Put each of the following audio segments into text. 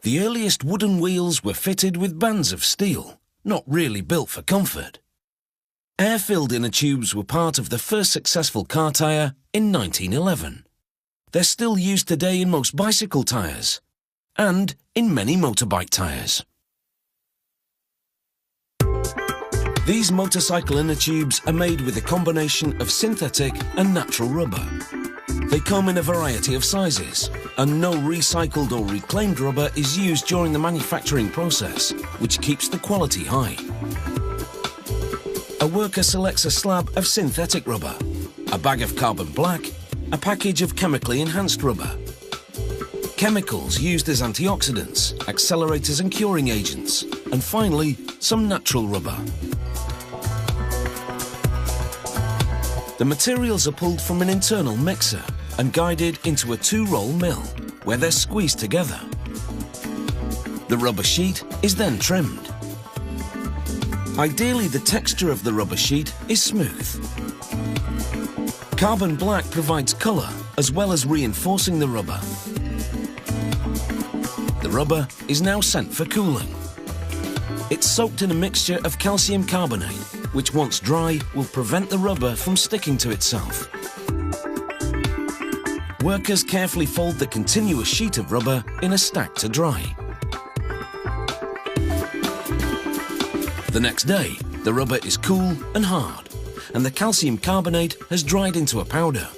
The earliest wooden wheels were fitted with bands of steel, not really built for comfort. Air-filled inner tubes were part of the first successful car tyre in 1911. They're still used today in most bicycle tyres and in many motorbike tyres. These motorcycle inner tubes are made with a combination of synthetic and natural rubber. They come in a variety of sizes, and no recycled or reclaimed rubber is used during the manufacturing process, which keeps the quality high. A worker selects a slab of synthetic rubber, a bag of carbon black, a package of chemically enhanced rubber, chemicals used as antioxidants, accelerators and curing agents, and finally, some natural rubber. The materials are pulled from an internal mixer and guided into a two-roll mill, where they're squeezed together. The rubber sheet is then trimmed. Ideally, the texture of the rubber sheet is smooth. Carbon black provides colour as well as reinforcing the rubber. The rubber is now sent for cooling. It's soaked in a mixture of calcium carbonate, which once dry will prevent the rubber from sticking to itself. Workers carefully fold the continuous sheet of rubber in a stack to dry. The next day, the rubber is cool and hard, and the calcium carbonate has dried into a powder.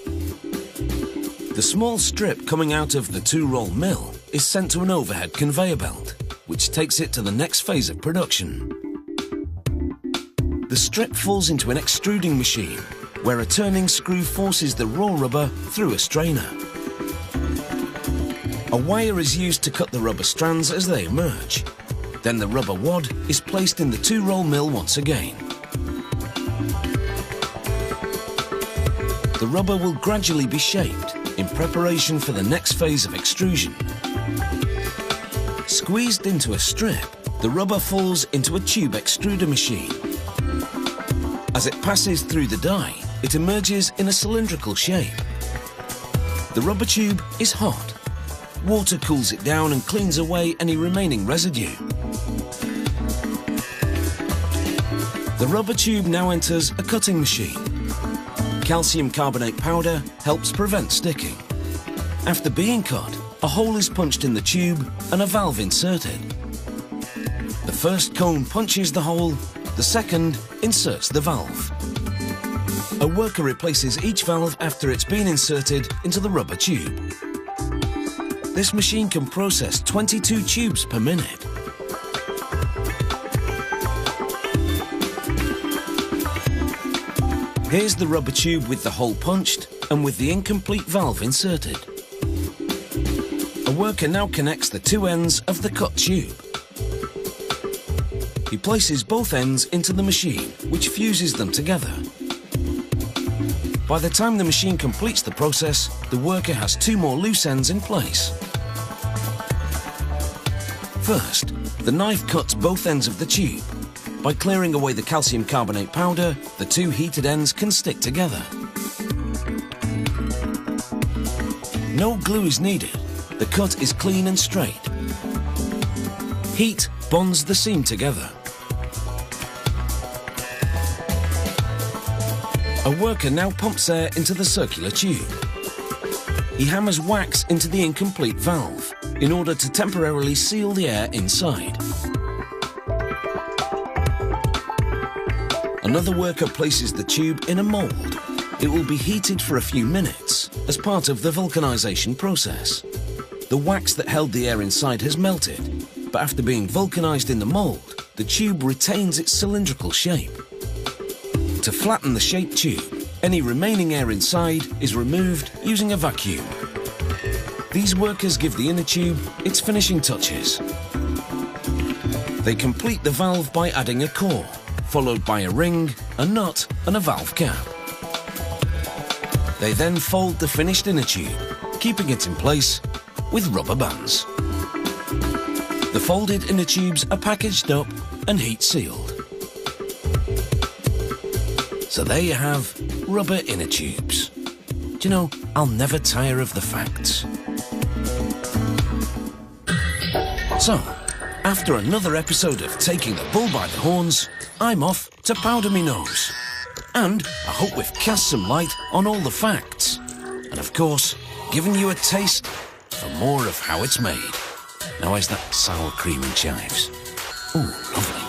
The small strip coming out of the two-roll mill is sent to an overhead conveyor belt, which takes it to the next phase of production. The strip falls into an extruding machine, where a turning screw forces the raw rubber through a strainer. A wire is used to cut the rubber strands as they emerge. Then the rubber wad is placed in the two-roll mill once again. The rubber will gradually be shaped in preparation for the next phase of extrusion. Squeezed into a strip, the rubber falls into a tube extruder machine. As it passes through the die, it emerges in a cylindrical shape. The rubber tube is hot. Water cools it down and cleans away any remaining residue. The rubber tube now enters a cutting machine. Calcium carbonate powder helps prevent sticking. After being cut, a hole is punched in the tube and a valve inserted. The first cone punches the hole, the second inserts the valve. A worker replaces each valve after it's been inserted into the rubber tube. This machine can process 22 tubes per minute. Here's the rubber tube with the hole punched and with the incomplete valve inserted. A worker now connects the two ends of the cut tube. He places both ends into the machine, which fuses them together. By the time the machine completes the process, the worker has two more loose ends in place. First, the knife cuts both ends of the tube. By clearing away the calcium carbonate powder, the two heated ends can stick together. No glue is needed. The cut is clean and straight. Heat bonds the seam together. A worker now pumps air into the circular tube. He hammers wax into the incomplete valve in order to temporarily seal the air inside. Another worker places the tube in a mould. It will be heated for a few minutes as part of the vulcanization process. The wax that held the air inside has melted, but after being vulcanized in the mould, the tube retains its cylindrical shape. To flatten the shaped tube, any remaining air inside is removed using a vacuum. These workers give the inner tube its finishing touches. They complete the valve by adding a core, followed by a ring, a nut and a valve cap. They then fold the finished inner tube, keeping it in place with rubber bands. The folded inner tubes are packaged up and heat sealed. So there you have rubber inner tubes. Do you know, I'll never tire of the facts. So, after another episode of Taking the Bull by the Horns, I'm off to powder me nose. And I hope we've cast some light on all the facts. And of course, given you a taste for more of how it's made. Now where's that sour cream and chives? Ooh, lovely.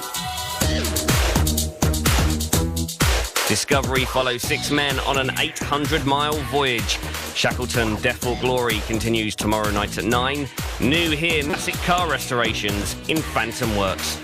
Discovery follows 6 men on an 800-mile voyage. Shackleton, Death or Glory continues tomorrow night at 9. New here, massive car restorations in Phantom Works.